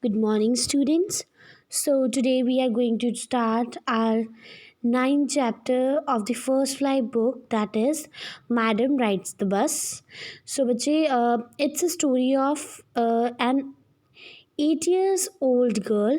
Good morning, students. So, today we are going to start our ninth chapter of the first fly book, that is Madam Rides the Bus. So, बच्चे it's a story of an 8 years old girl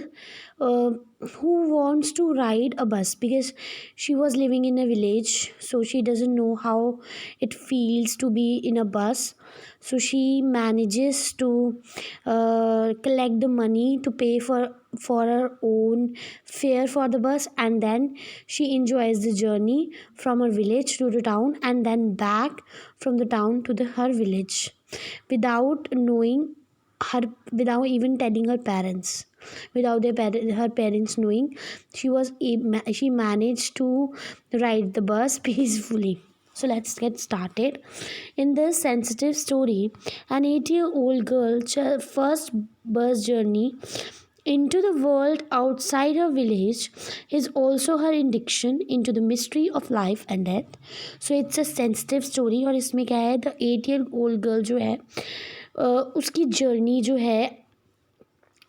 uh, who wants to ride a bus because she was living in a village, so she doesn't know how it feels to be in a bus. So she manages to collect the money to pay for her own fare for the bus, and then she enjoys the journey from her village to the town and then back from the town to her village without knowing her, without even telling her parents, without her parents knowing. She managed to ride the bus peacefully. So let's get started. In this sensitive story, an 8-year-old girl's first bus journey into the world outside her village is also her induction into the mystery of life and death. So it's a sensitive story, और इसमें क्या है, the 8-year-old girl जो है उसकी journey जो है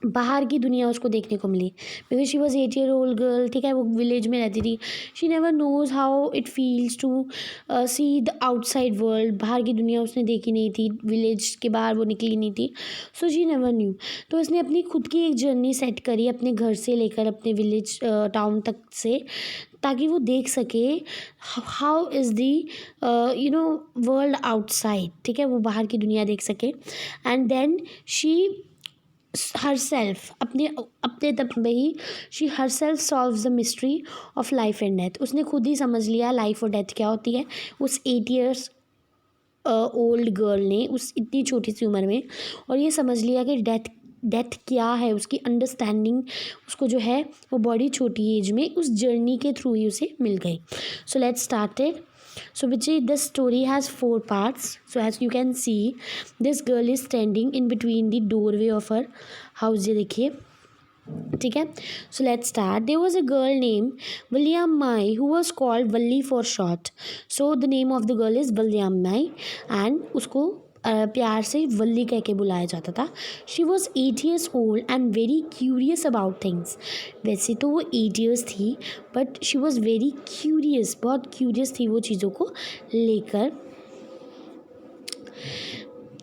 बाहर की दुनिया उसको देखने को मिली, because she was 8-year-old girl. ठीक है, वो विलेज में रहती थी. She never knows how it feels to see the outside world. बाहर की दुनिया उसने देखी नहीं थी, विलेज के बाहर वो निकली नहीं थी. So she never knew. तो उसने अपनी खुद की एक जर्नी सेट करी अपने घर से लेकर अपने विलेज टाउन तक से, ताकि वो देख सके how is the world outside. ठीक है, वो बाहर की दुनिया देख सके. एंड देन शी herself अपने अपने तब में ही she herself solves the mystery of life and death. उसने खुद ही समझ लिया लाइफ और डेथ क्या होती है. उस 8 years ओल्ड गर्ल ने उस इतनी छोटी सी उम्र में, और ये समझ लिया कि डेथ क्या है. उसकी अंडरस्टैंडिंग उसको जो है वो बड़ी छोटी एज में उस जर्नी के थ्रू ही उसे मिल गई. So let's started. So Vijay, this story has 4 parts. So as you can see, this girl is standing in between the doorway of her house. ये देखिए, ठीक है. So let's start. There was a girl named Valyamai who was called Valli for short. So the name of the girl is Valyamai and उसको प्यार से वल्ली कह के बुलाया जाता था. She was 8 years old and very curious about things. वैसे तो वो 8 years थी, but she was very curious, बहुत क्यूरियस थी वो चीज़ों को लेकर.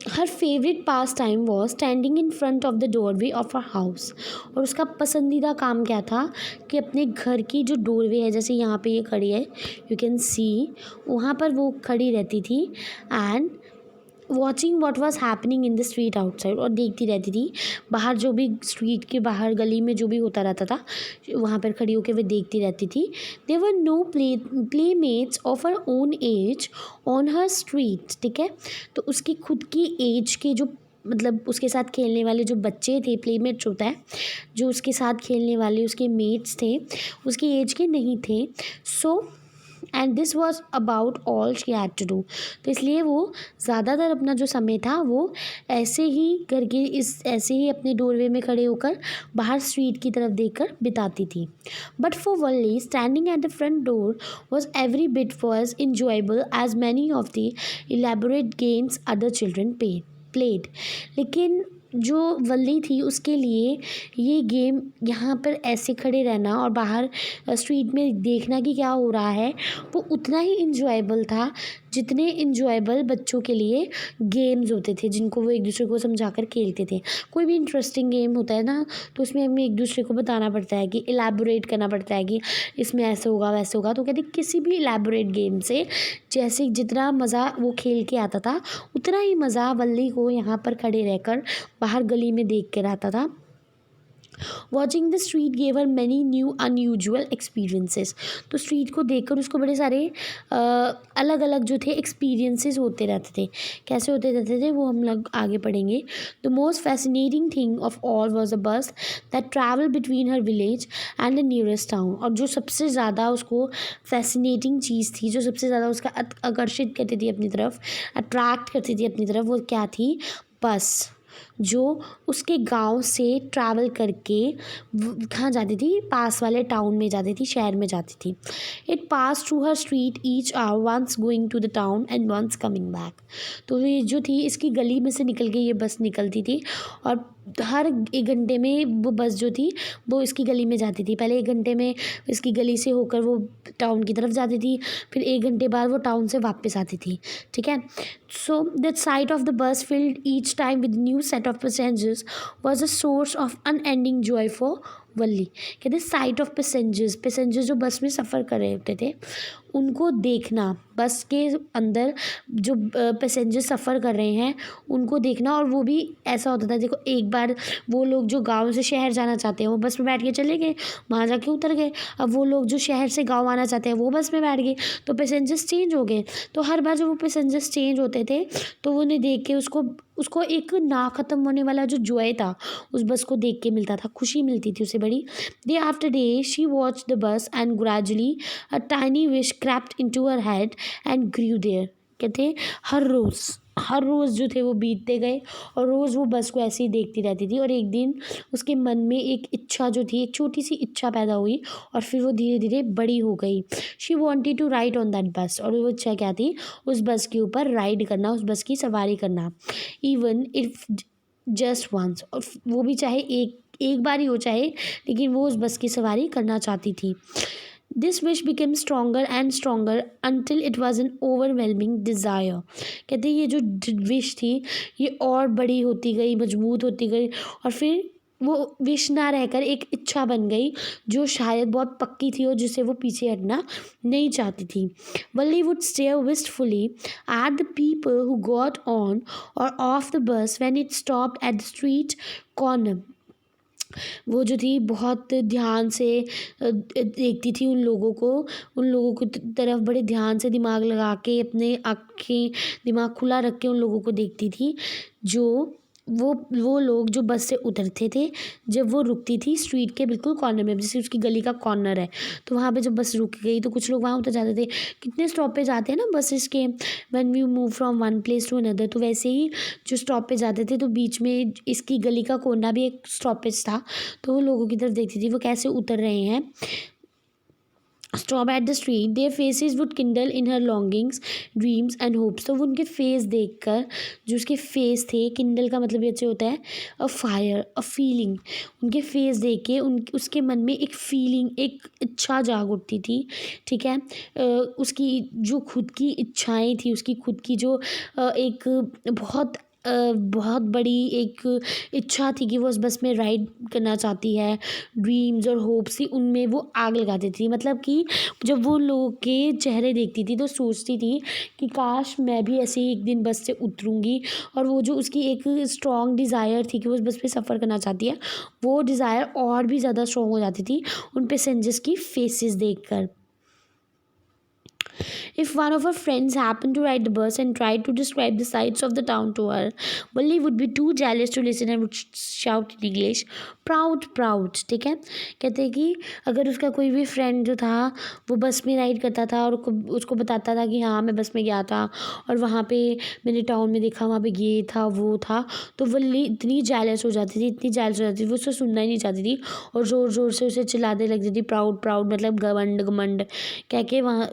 Her favourite pastime was standing in front of the doorway of her house. और उसका पसंदीदा काम क्या था कि अपने घर की जो डोरवे है, जैसे यहाँ पे ये खड़ी है, यू कैन सी, वहाँ पर वो खड़ी रहती थी and watching what was happening in the street outside. और देखती रहती थी बाहर, जो भी स्ट्रीट के बाहर गली में जो भी होता रहता था, वहाँ पर खड़ी होकर वे देखती रहती थी. They were no playmates of her own age on her street. ठीक है, तो उसकी खुद की एज के जो, मतलब उसके साथ खेलने वाले जो बच्चे थे, प्लेमेट्स होता है, जो उसके साथ खेलने वाले उसके मेट्स थे, उसकी एज के नहीं थे. So and this was about all she had to do. तो इसलिए वो ज़्यादातर अपना जो समय था वो ऐसे ही घर के ऐसे ही अपने डोरवे में खड़े होकर बाहर स्ट्रीट की तरफ देखकर बिताती थी. But for Valli standing at the front door was every bit was enjoyable as many of the elaborate games other children played. लेकिन जो वल्ली थी उसके लिए ये गेम, यहाँ पर ऐसे खड़े रहना और बाहर स्ट्रीट में देखना कि क्या हो रहा है, वो उतना ही इंजॉयबल था जितने इंजॉयबल बच्चों के लिए गेम्स होते थे जिनको वो एक दूसरे को समझाकर खेलते थे. कोई भी इंटरेस्टिंग गेम होता है ना, तो उसमें हमें एक दूसरे को बताना पड़ता है कि इलेबोरेट करना पड़ता है कि इसमें ऐसे होगा वैसे होगा. तो कहते किसी भी इलेबोरेट गेम से जैसे जितना मज़ा वो खेल के आता था, उतना ही मज़ा वल्ली को यहाँ पर खड़े रहकर बाहर गली में देख कर आता था. Watching the street gave her many new unusual experiences. तो स्ट्रीट को देखकर उसको बड़े सारे अलग अलग जो थे एक्सपीरियंसेस होते रहते थे. कैसे होते रहते थे वो हम लोग आगे पढ़ेंगे. The most fascinating thing of all was a bus that travel between her village and the nearest town. और जो सबसे ज़्यादा उसको फैसिनेटिंग चीज़ थी, जो सबसे ज़्यादा उसका आकर्षित करती थी अपनी तरफ, अट्रैक्ट करती थी अपनी तरफ, वो क्या थी? बस. जो उसके गांव से ट्रैवल करके कहाँ जाती थी, पास वाले टाउन में जाती थी, शहर में जाती थी. It pass through her street each hour, once going to the town and once coming back. तो ये जो थी इसकी गली में से निकल के ये बस निकलती थी और हर 1 घंटे में वो बस जो थी वो इसकी गली में जाती थी. पहले 1 घंटे में इसकी गली से होकर वो टाउन की तरफ जाती थी, फिर 1 घंटे बाद वो टाउन से वापस आती थी. ठीक है. So the sight of the bus filled each time with new set of passengers was a source of unending joy for Valli. कहते साइट ऑफ पैसेंजर्स जो बस में सफ़र कर रहे होते थे उनको देखना, बस के अंदर जो पैसेंजर सफ़र कर रहे हैं उनको देखना. और वो भी ऐसा होता था, देखो एक बार वो लोग जो गांव से शहर जाना चाहते हैं वो बस में बैठ के चले गए, वहाँ जाके उतर गए. अब वो लोग जो शहर से गांव आना चाहते हैं वो बस में बैठ गए, तो पैसेंजर्स चेंज हो गए. तो हर बार जब वो पैसेंजर्स चेंज होते थे तो वो उन्हें देख के उसको उसको एक ना ख़त्म होने वाला जो जॉय था उस बस को देख के मिलता था, खुशी मिलती थी उसे बड़ी. Day after day she watch the bus and gradually a tiny wish crept into her head and grew there. कहते हर रोज़ जो थे वो बीतते गए और रोज़ वो बस को ऐसे ही देखती रहती थी. और एक दिन उसके मन में एक इच्छा जो थी, एक छोटी सी इच्छा पैदा हुई और फिर वो धीरे धीरे बड़ी हो गई. She wanted to ride on that bus. और वो इच्छा क्या थी, उस बस के ऊपर राइड करना, उस बस की सवारी करना. इवन इफ जस्ट वंस, और वो भी चाहे एक बार ही हो चाहे, लेकिन वो उस बस की सवारी करना चाहती थी. This wish became stronger and stronger until it was N overwhelming desire. कहते ये जो विश थी ये और बड़ी होती गई, मजबूत होती गई और फिर वो विश ना रहकर एक इच्छा बन गई जो शायद बहुत पक्की थी और जिसे वो पीछे हटना नहीं चाहती थी. Valli would stare wistfully at the people who got on or off the bus when it stopped at the street corner. वो जो थी बहुत ध्यान से देखती थी उन लोगों को तरफ बड़े ध्यान से दिमाग लगा के, अपने आँखें दिमाग खुला रख के उन लोगों को देखती थी जो वो लोग जो बस से उतरते थे जब वो रुकती थी स्ट्रीट के बिल्कुल कॉर्नर में, जैसे उसकी गली का कॉर्नर है तो वहाँ पे जब बस रुक गई तो कुछ लोग वहाँ उतर जाते थे. कितने स्टॉप पे जाते हैं ना बसेस के, when we move from one place to another, तो वैसे ही जो स्टॉप पे जाते थे तो बीच में इसकी गली का कोना भी एक स्टॉपेज था. तो वो लोगों की तरफ देखती थी वो कैसे उतर रहे हैं. Stop at the street their faces would Kindle in her longings dreams and hopes. तो वो उनके फेस देखकर, जो उसके फेस थे, किंडल का मतलब ये अच्छे होता है अ फायर, अ फीलिंग. उनके फेस देख के उसके मन में एक फीलिंग, एक इच्छा जाग उठती थी. ठीक है. उसकी जो खुद की इच्छाएं थी, उसकी खुद की जो एक बहुत बड़ी एक इच्छा थी कि वो उस बस में राइड करना चाहती है, ड्रीम्स और होप्स थी, उनमें वो आग लगा देती थी. मतलब कि जब वो लोगों के चेहरे देखती थी तो सोचती थी कि काश मैं भी ऐसे ही एक दिन बस से उतरूँगी. और वो जो उसकी एक स्ट्रॉन्ग डिज़ायर थी कि वो उस बस में सफ़र करना चाहती है, वो डिज़ायर और भी ज़्यादा स्ट्रॉन्ग हो जाती थी उन पैसेंजर्स की फेसेस देखकर. If one of her friends happened to ride the bus and tried to describe the sights of the town to her, Wally would be too jealous to listen and would shout in English, "Proud, proud." ठीक है. कहते हैं कि अगर उसका कोई भी friend जो था वो बस में राइड करता था और उसको बताता था कि हाँ मैं बस में गया था और वहाँ पे मैंने टाउन में देखा, वहाँ पे ये था वो था, तो वल्ली इतनी जेलस हो जाती थी वो उसको सुनना ही नहीं चाहती थी और ज़ोर ज़ोर से उसे चिल्लाने लगती थी. प्राउड प्राउड मतलब घमंड घमंड कह के वहाँ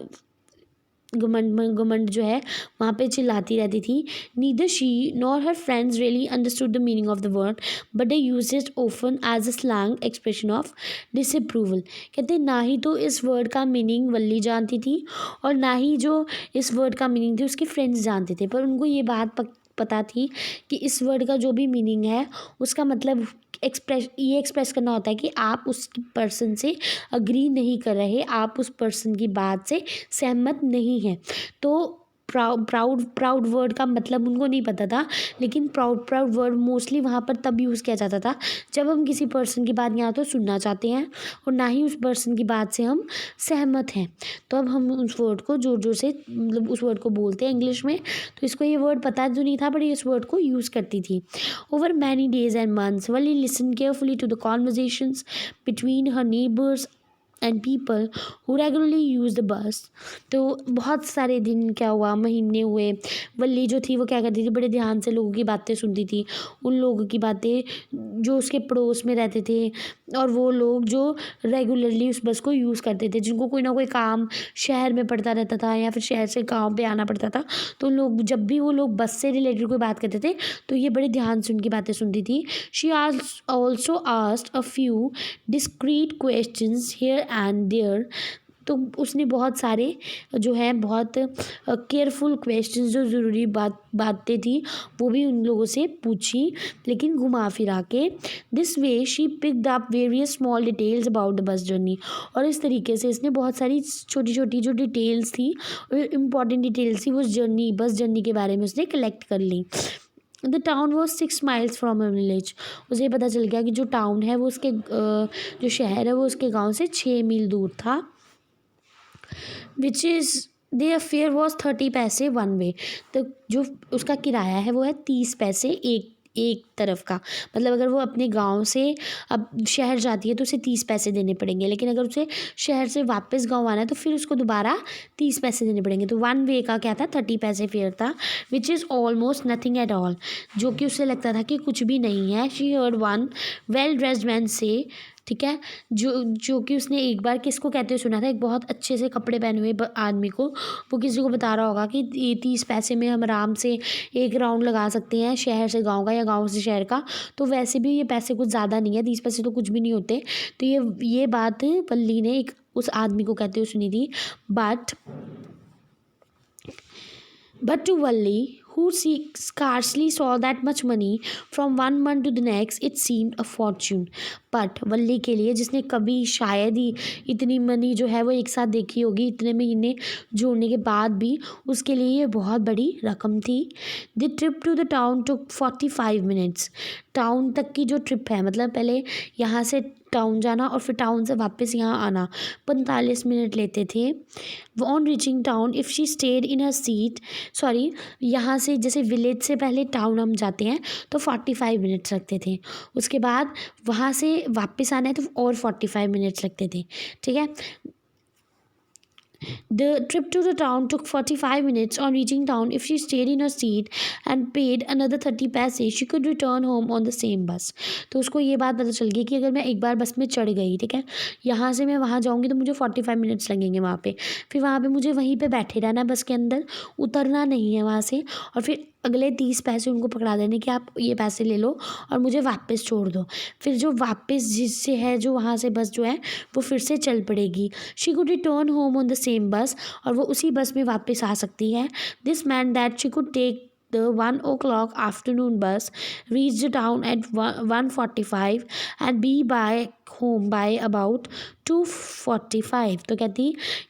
घमंड जो है वहाँ पे चिल्लाती रहती थी. Neither she nor her friends really understood the meaning of the word but they use it often as a slang expression of disapproval. कहते ना ही तो इस वर्ड का मीनिंग वल्ली जानती थी और ना ही जो इस वर्ड का मीनिंग थी उसके फ्रेंड्स जानते थे, पर उनको ये बात पता थी कि इस वर्ड का जो भी मीनिंग है उसका मतलब एक्सप्रेस करना होता है कि आप उस पर्सन से अग्री नहीं कर रहे, आप उस पर्सन की बात से सहमत नहीं हैं. तो प्राउड वर्ड का मतलब उनको नहीं पता था, लेकिन प्राउड वर्ड मोस्टली वहाँ पर तब यूज़ किया जाता था जब हम किसी पर्सन की बात या तो सुनना चाहते हैं और ना ही उस पर्सन की बात से हम सहमत हैं. तो अब हम उस वर्ड को ज़ोर ज़ोर से मतलब उस वर्ड को बोलते हैं इंग्लिश में. तो इसको ये वर्ड पता तो नहीं था बट इस वर्ड को यूज़ करती थी. Over many days and months Wally listened carefully to the conversations between her neighbors and people who regularly use the bus. तो बहुत सारे दिन क्या हुआ, महीने हुए, वल्ली जो थी वो क्या करती थी, बड़े ध्यान से लोगों की बातें सुनती थी, उन लोगों की बातें जो उसके पड़ोस में रहते थे और वो लोग जो रेगुलरली उस बस को यूज़ करते थे, जिनको कोई ना कोई काम शहर में पड़ता रहता था या फिर शहर से गाँव पे आना पड़ता था। तो लोग जब भी वो लोग बस से रिलेटेड कोई बात करते थे तो ये बड़े ध्यान से उनकी बातें सुनती थी। She also asked a few discreet questions here and there. तो उसने बहुत सारे जो है बहुत केयरफुल क्वेश्चंस, जो ज़रूरी बातें थी वो भी उन लोगों से पूछी, लेकिन घुमा फिरा के। This way she picked up various small details about the bus journey. और इस तरीके से इसने बहुत सारी छोटी छोटी जो डिटेल्स थी, इम्पॉर्टेंट डिटेल्स थी, वो बस जर्नी के बारे में उसने कलेक्ट कर ली। The town was 6 miles from a village. उसे पता चल गया कि जो टाउन है वो उसके जो शहर है वो उसके गांव से 6 मील दूर था। Which is their fare was 30 paise one way. तो जो उसका किराया है वो है 30 पैसे एक एक तरफ का। मतलब अगर वो अपने गांव से अब शहर जाती है तो उसे 30 पैसे देने पड़ेंगे, लेकिन अगर उसे शहर से वापस गांव आना है तो फिर उसको दोबारा 30 पैसे देने पड़ेंगे। तो वन वे का क्या था, 30 पैसे फेयर था, which is almost nothing at all, जो कि उसे लगता था कि कुछ भी नहीं है। She heard one well dressed man से, ठीक है, जो कि उसने एक बार किसको कहते हुए सुना था, एक बहुत अच्छे से कपड़े पहने हुए आदमी को। वो किसी को बता रहा होगा कि ये 30 पैसे में हम आराम से एक राउंड लगा सकते हैं शहर से गांव का या गांव से शहर का। तो वैसे भी ये पैसे कुछ ज़्यादा नहीं है, 30 पैसे तो कुछ भी नहीं होते। तो ये बात वल्ली ने एक उस आदमी को कहते हुए सुनी थी। But to Valli, who scarcely saw that much money from one month to the next, it seemed a fortune. But Valli के लिए, जिसने कभी शायद ही इतनी मनी जो है वो एक साथ देखी होगी, इतने महीने जोड़ने के बाद भी, उसके लिए ये बहुत बड़ी रकम थी। The trip to the town took 45 minutes. Town तक की जो ट्रिप है, मतलब पहले यहाँ से टाउन जाना और फिर टाउन से वापस यहाँ आना, 45 मिनट लेते थे। On reaching town if she stayed in her seat, sorry, यहाँ से जैसे विलेज से पहले टाउन हम जाते हैं तो 45 मिनट्स लगते थे, उसके बाद वहाँ से वापस आना है तो और 45 मिनट्स लगते थे, ठीक है। The trip to the town took 45 minutes. On reaching town, if she stayed in her seat and paid another 30 पैसे, she could return home on the same bus. तो उसको ये बात पता चल गई कि अगर मैं एक बार बस में चढ़ गई, ठीक है, यहाँ से मैं वहाँ जाऊँगी तो मुझे 45 मिनट्स लगेंगे वहाँ पे, फिर वहाँ पे मुझे वहीं पे बैठे रहना है बस के अंदर, उतरना नहीं है वहाँ से, और फिर अगले 30 पैसे उनको पकड़ा देने कि आप ये पैसे ले लो और मुझे वापस छोड़ दो। फिर जो वापस जिससे है जो वहाँ से बस जो है वो फिर से चल पड़ेगी। She could return home on the same बस, और वो उसी बस में वापस आ सकती है। This man that she could take the 1 o'clock afternoon bus, reach the town at 1:45 and be back home by about 2:45। तो कहती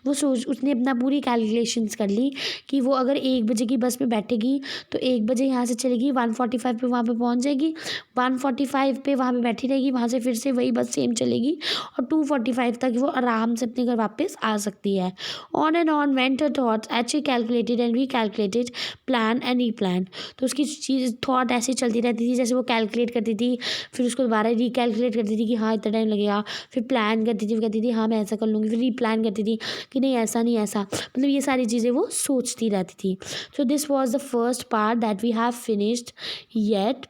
वो उसने अपना पूरी कैलकुलेशंस कर ली कि वो अगर 1 बजे की बस में बैठेगी तो 1 बजे यहाँ से चलेगी, 1:45 पे वहाँ पे पहुँच जाएगी, 1:45 पे वहाँ पे बैठी रहेगी, वहाँ से फिर से वही बस सेम चलेगी और 2:45 तक वो आराम से अपने घर वापस आ सकती है। On and on went her thoughts as she calculated and recalculated, plan and replan. तो उसकी चीज़ थॉट ऐसे चलती रहती थी, जैसे वो कैलकुलेट करती थी, फिर उसको दोबारा रीकैलकुलेट करती थी कि हाँ इतना टाइम लगेगा, फिर प्लान करती थी, वो कहती थी हाँ मैं ऐसा कर लूँगी, फिर रीप्लान करती थी कि नहीं ऐसा नहीं ऐसा, मतलब ये सारी चीज़ें वो सोचती रहती थी। So this was the first part that we have finished yet.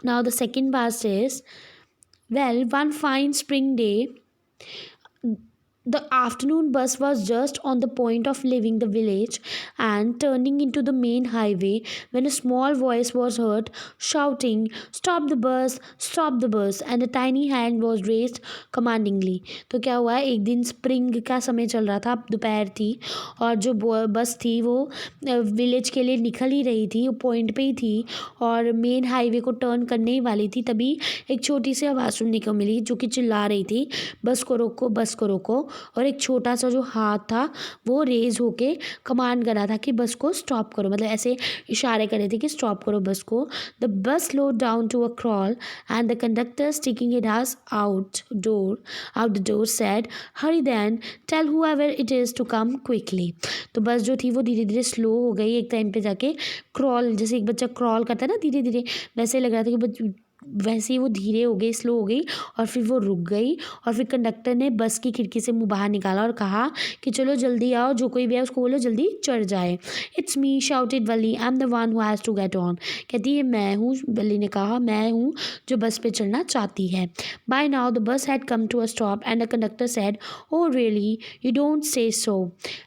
Now the second part is, well, one fine spring day, the afternoon bus was just on the point of leaving the village and turning into the main highway when a small voice was heard shouting, "Stop the bus! Stop the bus!" and a tiny hand was raised commandingly. तो क्या हुआ, एक दिन spring का समय चल रहा था, दोपहर थी, और जो बस थी वो विलेज के लिए निकल ही रही थी, वो पॉइंट पे ही थी और मेन हाईवे को टर्न करने ही वाली थी। तभी एक छोटी सी आवाज़ सुनने को मिली जो कि चिल्ला रही थी, बस को रोको, बस को रोको। और एक छोटा सा जो हाथ था वो रेज होके कमांड कर रहा था कि बस को स्टॉप करो, मतलब ऐसे इशारे कर रहे थे कि स्टॉप करो बस को। The bus slow down to a crawl and the conductor sticking it has out the door said, hurry then, tell whoever it is to come quickly. तो बस जो थी वो धीरे धीरे स्लो हो गई, एक टाइम पे जाके क्रॉल, जैसे एक बच्चा क्रॉल करता है ना धीरे धीरे, वैसे लग रहा था कि वैसे ही वो धीरे हो गई, स्लो हो गई और फिर वो रुक गई और फिर कंडक्टर ने बस की खिड़की से मुँह बाहर निकाला और कहा कि चलो जल्दी आओ, जो कोई भी है उसको बोलो जल्दी चढ़ जाए। It's me shouted Valli, I am the one who has to get on. कहती है मैं हूँ, वली ने कहा मैं हूँ जो बस पे चढ़ना चाहती है। By now the bus had come to a stop and the conductor said oh really you don't say so.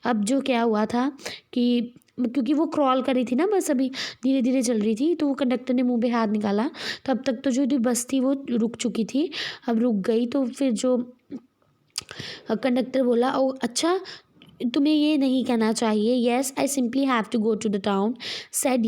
अब जो क्या हुआ था कि क्योंकि वो क्रॉल कर रही थी ना बस, अभी धीरे धीरे चल रही थी, तो वो कंडक्टर ने मुंह पे हाथ निकाला। तो अब तक तो जो बस थी वो रुक चुकी थी, अब रुक गई। तो फिर जो कंडक्टर बोला ओ अच्छा तुम्हें ये नहीं कहना चाहिए। Yes I simply have to go to the town said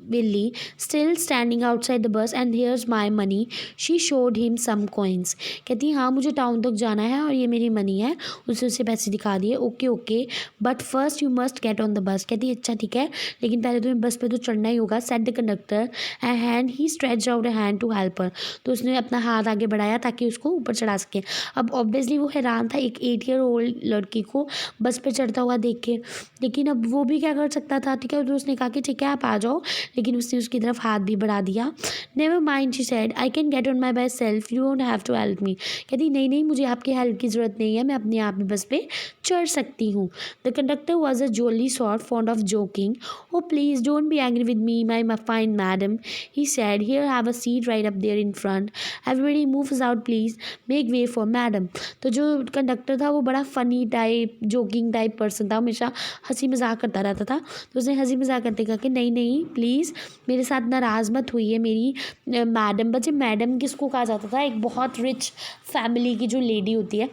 Valli still standing outside the bus and here's my money. She showed him some coins. कहती हाँ मुझे टाउन तक जाना है और ये मेरी मनी है, उसे पैसे दिखा दिए। Okay okay but first you must get on the bus. कहती अच्छा ठीक है लेकिन पहले तुम्हें बस पे तो चढ़ना ही होगा। Said the conductor and he stretch out a hand to help her. तो उसने अपना हाथ आगे बढ़ाया ताकि उसको ऊपर चढ़ा सके। अब ऑब्वियसली वो हैरान था एक 8 ईयर ओल्ड लड़की को बस पे चढ़ता हुआ देख के, लेकिन अब वो भी क्या कर सकता था। ठीक है तो उसने कहा कि ठीक है आप आ जाओ, लेकिन उसने उसकी तरफ हाथ भी बढ़ा दिया। Never mind she said I can get on my by self you don't have to help me. कहती नहीं नहीं मुझे आपकी हेल्प की ज़रूरत नहीं है, मैं अपने आप में बस पे चढ़ सकती हूँ। The conductor was a jolly sort fond of joking. Oh please don't be angry with me my fine madam he said here have a seat right up there in front everybody moves out please make way for madam. तो जो conductor था वो बड़ा funny type joking type person था, हमेशा हंसी मजाक करता रहता था। तो उसने हंसी मजाक करते कहा कि नहीं नहीं प्लीज़ मेरे साथ नाराज़ मत हुई है मेरी मैडम। बच्चे मैडम किसको कहा जाता था, एक बहुत रिच फैमिली की जो लेडी होती है,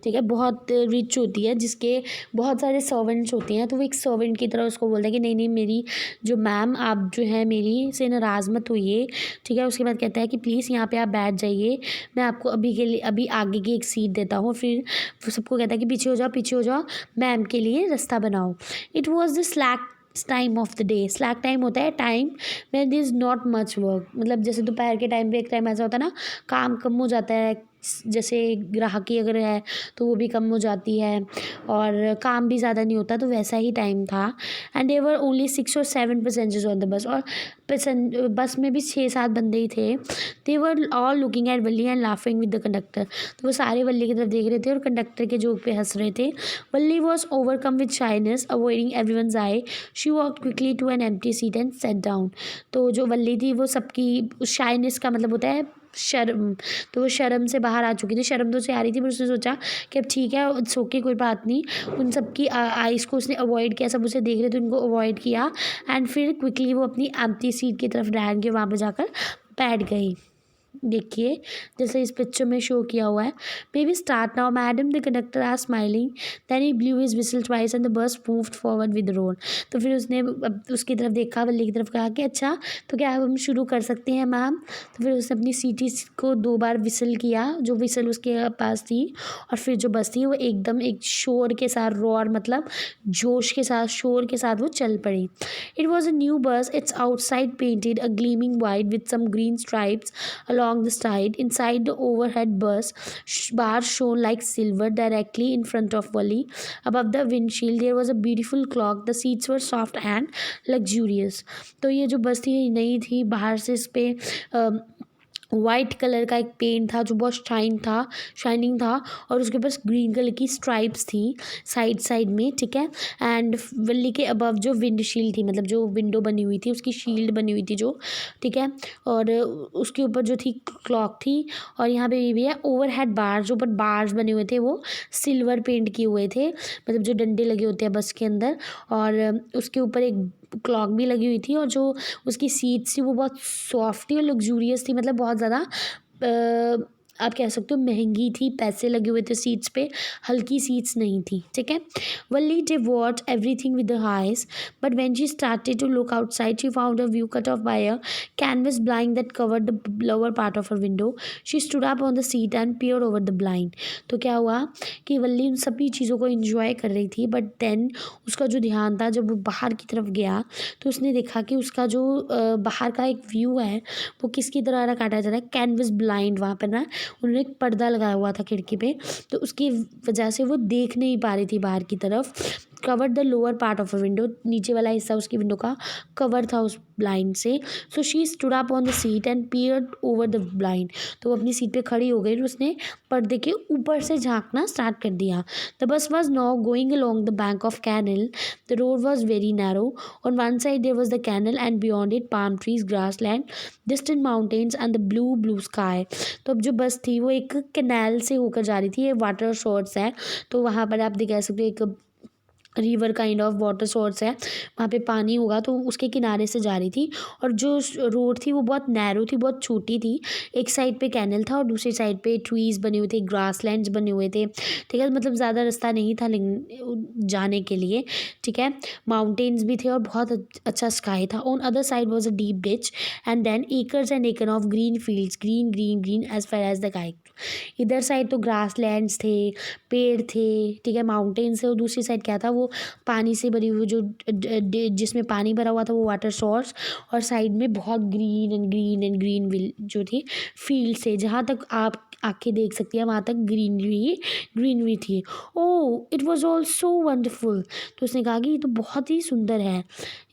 ठीक है बहुत रिच होती है जिसके बहुत सारे सर्वेंट्स होते हैं, तो वो एक सर्वेंट की तरह उसको बोलता है कि नहीं नहीं मेरी जो मैम आप जो है मेरी से नाराज़ मत होइए। ठीक है उसके बाद कहता है कि प्लीज़ यहाँ पे आप बैठ जाइए, मैं आपको अभी के लिए अभी आगे की एक सीट देता हूँ। फिर वो सबको कहता है कि पीछे हो जाओ मैम के लिए रास्ता बनाओ। It was the slack time of the day. Slack time होता है time when there is not much work, मतलब जैसे दोपहर के टाइम पे एक टाइम ऐसा होता है ना काम कम हो जाता है, जैसे ग्राहकी अगर है तो वो भी कम हो जाती है और काम भी ज़्यादा नहीं होता, तो वैसा ही टाइम था। एंड देवर ओनली 6 और 7 पैसेंजर्स ऑन द बस, और बस में भी 6-7 बंदे ही थे। They were all looking at Valli and laughing with the conductor. तो वो सारे वल्ली की तरफ देख रहे थे और कंडक्टर के जोक पे हंस रहे थे। Valli was overcome with shyness avoiding everyone's eye. She walk quickly to an empty seat and sat down. तो जो वल्ली थी वो सबकी शाइनेस का मतलब होता है शर्म, तो वो शर्म से बाहर आ चुकी थी। शर्म तो उसे आ रही थी पर उसने सोचा कि अब ठीक है सो के कोई बात नहीं। उन सबकी आइज़ को उसने अवॉइड किया, सब उसे देख रहे थे उनको अवॉइड किया एंड फिर क्विकली वो अपनी एम्प्टी सीट की तरफ रैन के वहाँ पर जाकर बैठ गई। देखिए जैसे इस पिक्चर में शो किया हुआ है। May be start now madam the conductor are smiling then he blew his whistle twice and the bus moved forward with the road. तो फिर उसने अब उसकी तरफ देखा, वल्ली की तरफ कहा कि अच्छा तो क्या हम शुरू कर सकते हैं मैम। तो फिर उसने अपनी सीटी को 2 बार विसल किया, जो विसल उसके पास थी, और फिर जो बस थी वो एकदम एक शोर के साथ, रोर मतलब जोश के साथ, शोर के साथ वो चल पड़ी। It was a new bus, its outside painted a gleaming white with some green stripes along the side. Inside the overhead bus bar shone like silver directly in front of Wally. Above the windshield there was a beautiful clock. The seats were soft and luxurious. तो ये जो बस थी नई थी, बाहर से इस पे वाइट कलर का एक पेंट था जो बहुत शाइनिंग था और उसके पास ग्रीन कलर की स्ट्राइप्स थी साइड में। ठीक है एंड वल्ली के अबव जो विंडशील्ड थी, मतलब जो विंडो बनी हुई थी उसकी शील्ड बनी हुई थी जो, ठीक है, और उसके ऊपर जो थी क्लॉक थी। और यहाँ पे ये भी है ओवरहेड बार, जो ऊपर बार्स बने हुए थे वो सिल्वर पेंट किए हुए थे, मतलब जो डंडे लगे होते हैं बस के अंदर, और उसके ऊपर एक क्लॉक भी लगी हुई थी। और जो उसकी सीट्स थी वो बहुत सॉफ्ट थी और लग्जूरियस थी, मतलब बहुत ज़्यादा आप कह सकते हो महंगी थी, पैसे लगे हुए थे सीट्स पे, हल्की सीट्स नहीं थी। ठीक है वल्ली did watch everything with her eyes, but when she started to look outside she found her view cut off by a canvas blind that covered the lower part of her window. She stood up on the seat and peered over the blind. तो क्या हुआ कि वल्ली उन सभी चीज़ों को enjoy कर रही थी, बट देन उसका जो ध्यान था जब वो बाहर की तरफ गया तो उसने देखा कि उसका जो बाहर का एक व्यू है वो किसकी तरह काटा जा रहा है, कैनवस ब्लाइंड। वहाँ पर ना उन्होंने एक पर्दा लगाया हुआ था खिड़की पे, तो उसकी वजह से वो देख नहीं पा रही थी बाहर की तरफ। Covered the lower part of a window, नीचे वाला हिस्सा उसकी विंडो का कवर था उस ब्लाइंड से। So she stood up on the seat and peered over the blind, तो वो अपनी सीट पे खड़ी हो गई और उसने पर्दे के ऊपर से झांकना स्टार्ट कर दिया। The bus was now going along the bank of canal, the road was very narrow, on one side there was the canal and beyond it palm trees, grassland, distant mountains and the blue blue sky. तो अब जो बस थी वो एक canal से होकर जा रही थी, ये वाटर सोर्स है, तो वहाँ पर आप कह सकते हो एक river kind of water source है, वहाँ पे पानी होगा, तो उसके किनारे से जा रही थी। और जो रोड थी वो बहुत नैरो थी, बहुत छोटी थी, एक साइड पे कैनल था और दूसरी साइड पे ट्रीज बने हुए थे, ग्रास लैंड्स बने हुए थे, ठीक है, मतलब ज़्यादा रास्ता नहीं था जाने के लिए, ठीक है। माउंटेन्स भी थे और बहुत अच्छा स्काई था। On other side was a deep ditch and then acres and एकन of green fields, green green green as far as the kite. इधर साइड तो ग्रास लैंड्स थे, पेड़ थे, ठीक है, माउंटेन्स थे, और दूसरी साइड क्या था, वो पानी से भरी हुई जो जिसमें पानी भरा हुआ था वो वाटर सोर्स, और साइड में बहुत green and green and green जो थी फील्ड से, जहाँ तक आप आंखें देख सकती है वहाँ तक ग्रीनरी थी। Oh it was all so wonderful, तो उसने कहा कि ये तो बहुत ही सुंदर है,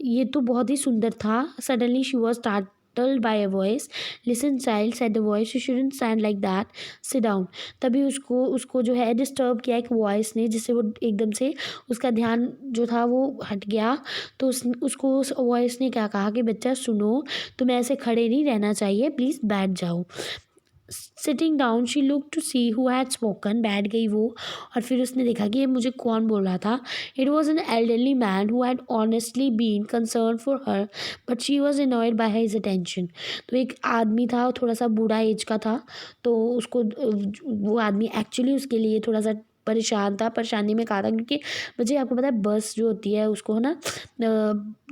ये तो बहुत ही सुंदर था। Suddenly she was startled by a voice. Listen child, said the voice, you shouldn't stand like that, sit down. तभी उसको जो है डिस्टर्ब किया एक वॉइस ने, जिससे वो एकदम से उसका ध्यान जो था वो हट गया। तो उसको उस वॉइस ने क्या कहा कि बच्चा सुनो, तुम्हें ऐसे खड़े नहीं रहना चाहिए, प्लीज़ बैठ जाओ। Sitting down she look to see who had spoken, बैठ गई वो, और फिर उसने देखा कि ये मुझे कौन बोल रहा था। It was an elderly man who had honestly been concern for her but she was annoyed by his attention. तो एक आदमी था, थोड़ा सा बूढ़ा एज का था, तो उसको वो आदमी एक्चुअली उसके लिए थोड़ा सा परेशान था, परेशानी में कहा था, क्योंकि मुझे आपको पता है बस जो होती है उसको है ना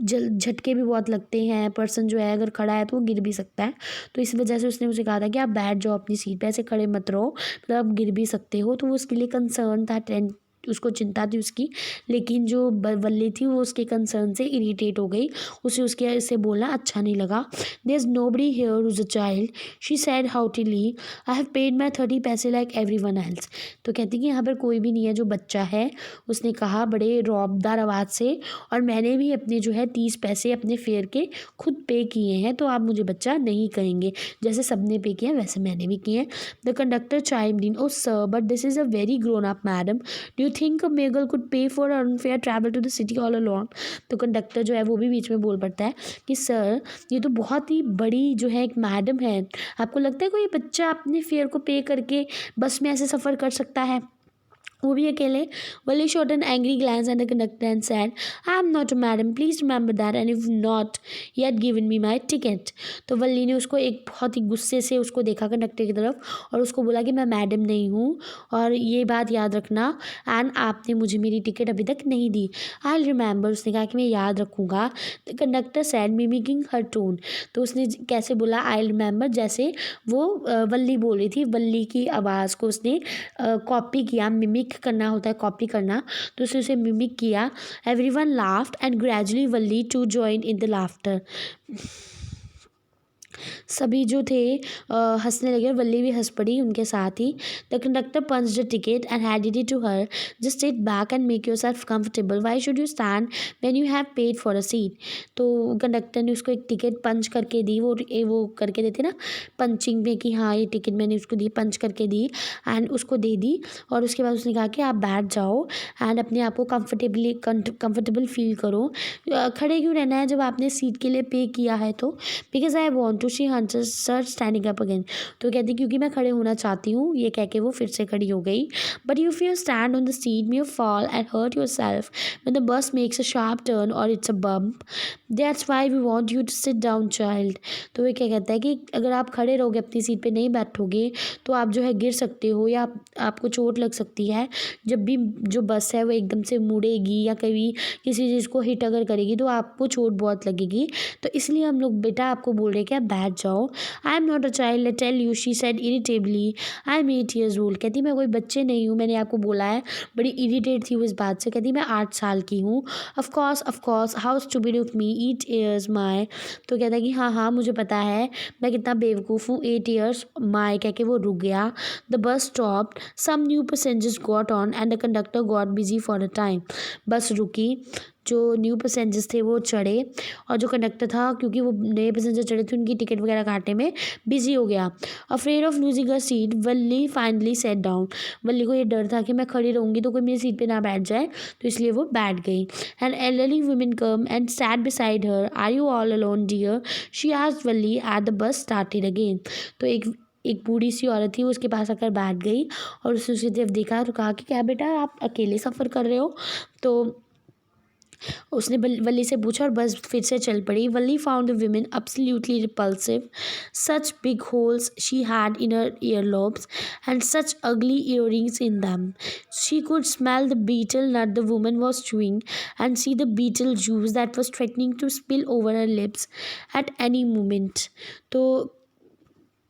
जल झटके भी बहुत लगते हैं, पर्सन जो है अगर खड़ा है तो वो गिर भी सकता है। तो इस वजह से उसने मुझे कहा था कि आप बैठ जाओ अपनी सीट पे, ऐसे खड़े मत रहो, मतलब आप गिर भी सकते हो। तो वो उसके लिए कंसर्न था, उसको चिंता थी उसकी, लेकिन जो वल्ली थी वो उसके कंसर्न से इरिटेट हो गई, उसे उसके से बोलना अच्छा नहीं लगा। There is nobody here is a child, she said haughtily, I have paid my 30 paise like everyone else. तो कहती कि यहाँ पर कोई भी नहीं है जो बच्चा है, उसने कहा बड़े रौबदार आवाज़ से, और मैंने भी अपने जो है 30 पैसे अपने फेयर के खुद पे किए हैं, तो आप मुझे बच्चा नहीं कहेंगे, जैसे सबने पे किया वैसे मैंने भी किए हैं। The conductor chimed in, oh sir but this is a very grown up madam, do you think a mere girl could pay for own fare travel to the city all alone. तो कंडक्टर जो है वो भी बीच में बोल पड़ता है कि सर ये तो बहुत ही बड़ी जो है एक मैडम है, आपको लगता है कोई बच्चा अपने फेयर को पे करके बस में ऐसे सफ़र कर सकता है, वो भी अकेले। वली shot an angry glance at the conductor and said, I am not a madam, please remember that, and you've not yet given me my ticket. तो वल्ली ने उसको एक बहुत ही गुस्से से उसको देखा कंडक्टर की तरफ, और उसको बोला कि मैं मैडम नहीं हूँ, और ये बात याद रखना, एंड आपने मुझे मेरी टिकट अभी तक नहीं दी। आई रिमेंबर, उसने कहा कि मैं याद रखूँगा। The conductor sad mimicking her tone, तो उसने कैसे बोला आई रिमेंबर, जैसे वो वल्ली बोल रही थी, वल्ली की आवाज़ को उसने कॉपी किया, मिमिक करना होता है कॉपी करना, तो उसने उसे मिमिक किया। Everyone laughed and gradually Valli to join in the laughter. सभी जो थे हंसने लगे, और वल्ली भी हंस पड़ी उनके साथ ही। The conductor punched the ticket and handed it to her, just sit back and make your self comfortable, why should you stand when you have paid for a seat. तो कंडक्टर ने उसको एक टिकट पंच करके दी, वो करके देते ना punching में कि हाँ ये टिकट मैंने उसको दी, पंच करके दी, एंड उसको दे दी। और उसके बाद उसने कहा कि आप बैठ जाओ एंड अपने आप को कंफर्टेबल फील करो, खड़े क्यों रहना है जब आपने सीट के लिए पे किया है, तो because I want to, she sir standing up again. तो कहती क्योंकि मैं खड़े होना चाहती हूँ, ये कह के वो फिर से खड़ी हो गई। But if you stand on the seat may you fall and hurt your self when the bus makes a sharp turn or it's a bump, that's why we want you to sit down child. तो ये क्या कहता है कि अगर आप खड़े रहोगे अपनी सीट पे नहीं बैठोगे तो आप जो है गिर सकते हो, या आपको चोट लग सकती है। जब भी जो बस है वो एकदम से मुड़ेगी या कभी किसी चीज़ को हिट अगर करेगी तो आपको चोट बहुत लगेगी। तो इसलिए हम लोग बेटा आपको बोल रहे हैं कि आप बैठ जाओ। I am not a child, let tell you, she said irritably. I am 8 years old। कहती मैं कोई बच्चे नहीं हूँ, मैंने आपको बोला है। बड़ी इरिटेट थी वो इस बात से। कहती मैं 8 साल की हूँ। Of course how stupid of me, 8 years माई। तो कहता है कि हाँ हाँ मुझे पता है मैं कितना बेवकूफ़ हूँ, 8 years माई कह के वो रुक गया। The bus stopped, some new passengers got on and the conductor got busy for a time. Bus रुकी, जो न्यू पैसेंजर्स थे वो चढ़े, और जो कंडक्टर था क्योंकि वो नए पैसेंजर चढ़े थे उनकी टिकट वगैरह काटने में बिजी हो गया। Afraid of losing a seat, Valli finally sat down. Valli को ये डर था कि मैं खड़ी रहूँगी तो कोई मेरी सीट पे ना बैठ जाए, तो इसलिए वो बैठ गई। And elderly women come and sat beside her. Are you all alone dear, she asked Valli at the bus started again. तो एक बूढ़ी सी औरत थी, वो उसके पास आकर बैठ गई और उसने उसकी तरफ देखा तो कहा कि क्या बेटा आप अकेले सफ़र कर रहे हो। तो उसने वल्ली से पूछा और बस फिर से चल पड़ी। Valli found the women absolutely repulsive. Such big holes she had in her earlobes and such ugly earrings in them. She could smell the betel nut the woman was chewing and see the betel juice that was threatening to spill over her lips at any moment. तो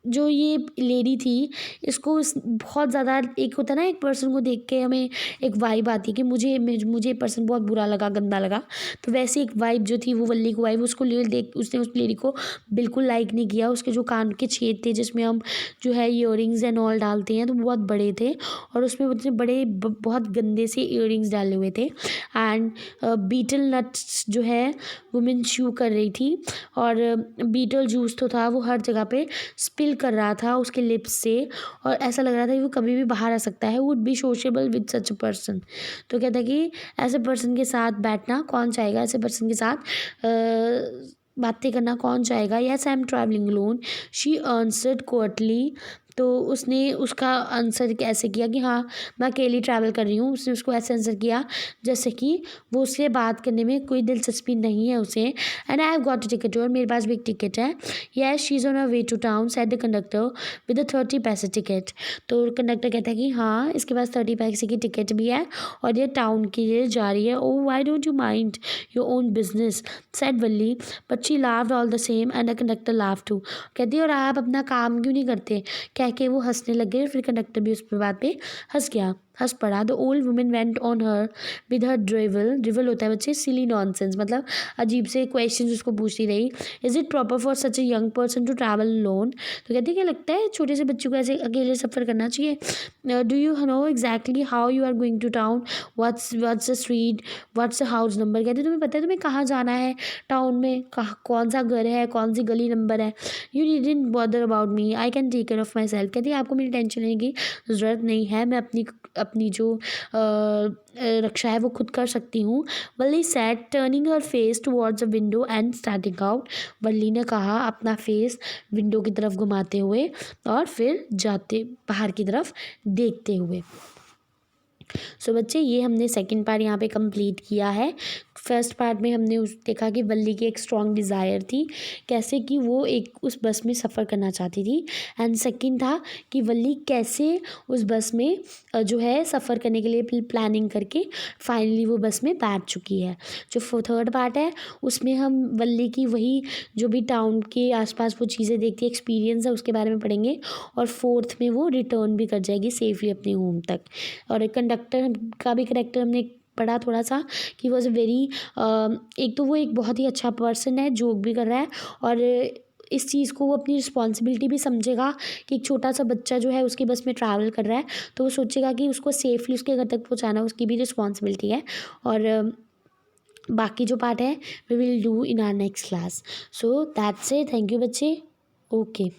जो ये lady थी इसको बहुत ज़्यादा, एक होता है ना एक पर्सन को देख के हमें एक वाइब आती है कि मुझे पर्सन बहुत बुरा लगा, गंदा लगा। तो वैसे एक वाइब जो थी वो वल्ली को वाइब, उसको ले देख उसने उस लेडी को बिल्कुल लाइक नहीं किया। उसके जो कान के छेद थे जिसमें हम जो है ईयरिंग्स एंड ऑल डालते हैं तो बहुत बड़े थे, और उसमें उतने बड़े बहुत गंदे से ईयरिंग्स डाले हुए थे। एंड बीटल नट्स जो है वुमेन च्यू कर रही थी, और बीटल जूस तो था वो हर जगह पे स्पिल कर रहा था उसके लिप्स से, और ऐसा लग रहा था कि वो कभी भी बाहर आ सकता है। Would be sociable with such a person. तो कहता है कि ऐसे पर्सन के साथ बैठना कौन चाहेगा, ऐसे पर्सन के साथ बातें करना कौन चाहेगा। Yes I am travelling loan, she answered courtly. तो उसने उसका आंसर कैसे किया कि हाँ मैं अकेली ट्रैवल कर रही हूँ। उसने उसको ऐसे आंसर किया जैसे कि वो उससे बात करने में कोई दिलचस्पी नहीं है उसे। And I have got a ticket, और मेरे पास भी एक टिकट है। Yes she is on a way to town said the conductor with a 30 पैसे टिकट। तो कंडक्टर कहता है कि हाँ इसके पास 30 पैसे की टिकट भी है और ये टाउन के लिए जा रही है। Oh why don't you mind your own business said Valli, but she laughed all the same and the conductor laugh too. कहती है और आप अपना काम क्यों नहीं करते, कह के वो हंसने लग गए। फिर कंडक्टर भी उस पर बात पे हंस पड़ा। The old women went on her with her drivel होता है बच्चे सिली नॉनसेंस, मतलब अजीब से क्वेश्चन उसको पूछती रही। Is it proper for such a young person to travel alone. तो कहते क्या लगता है छोटे से बच्चों को ऐसे अकेले सफ़र करना चाहिए। Do you know exactly how you are going to town, what's the street, what's the house number. कहते तुम्हें पता है तुम्हें कहाँ जाना है टाउन में, कौन सा घर है, कौन सी गली नंबर है। You didn't bother about me, I can take care of myself. कहती है आपको मेरी टेंशन लेने की ज़रूरत नहीं है, मैं अपनी जो रक्षा है वो खुद कर सकती हूँ। Valli said turning her face towards a window and starting out. Valli ने कहा अपना फेस विंडो की तरफ घुमाते हुए और फिर जाते बाहर की तरफ देखते हुए। सो बच्चे ये हमने सेकंड पार्ट यहाँ पे कंप्लीट किया है। फर्स्ट पार्ट में हमने देखा कि वल्ली की एक स्ट्रॉन्ग डिज़ायर थी कैसे कि वो एक उस बस में सफ़र करना चाहती थी, एंड सेकंड था कि वल्ली कैसे उस बस में जो है सफ़र करने के लिए प्लानिंग करके फाइनली वो बस में बैठ चुकी है। जो थर्ड पार्ट है उसमें हम वल्ली की वही जो भी टाउन के आसपास वो चीज़ें देखती है एक्सपीरियंस है उसके बारे में पढ़ेंगे, और फोर्थ में वो रिटर्न भी कर जाएगी सेफली अपने होम तक। और कंडक्टर का भी करेक्टर हमने पढ़ा थोड़ा सा कि वॉज वेरी एक तो वो एक बहुत ही अच्छा पर्सन है, जोक भी कर रहा है, और इस चीज़ को वो अपनी रिस्पॉन्सिबिलिटी भी समझेगा कि एक छोटा सा बच्चा जो है उसकी बस में ट्रैवल कर रहा है तो वो सोचेगा कि उसको सेफली उसके घर तक पहुंचाना उसकी भी रिस्पॉन्सिबिलिटी है। और बाकी जो पार्ट है we will do in our next class. So that's it, thank you बच्चे, ओके।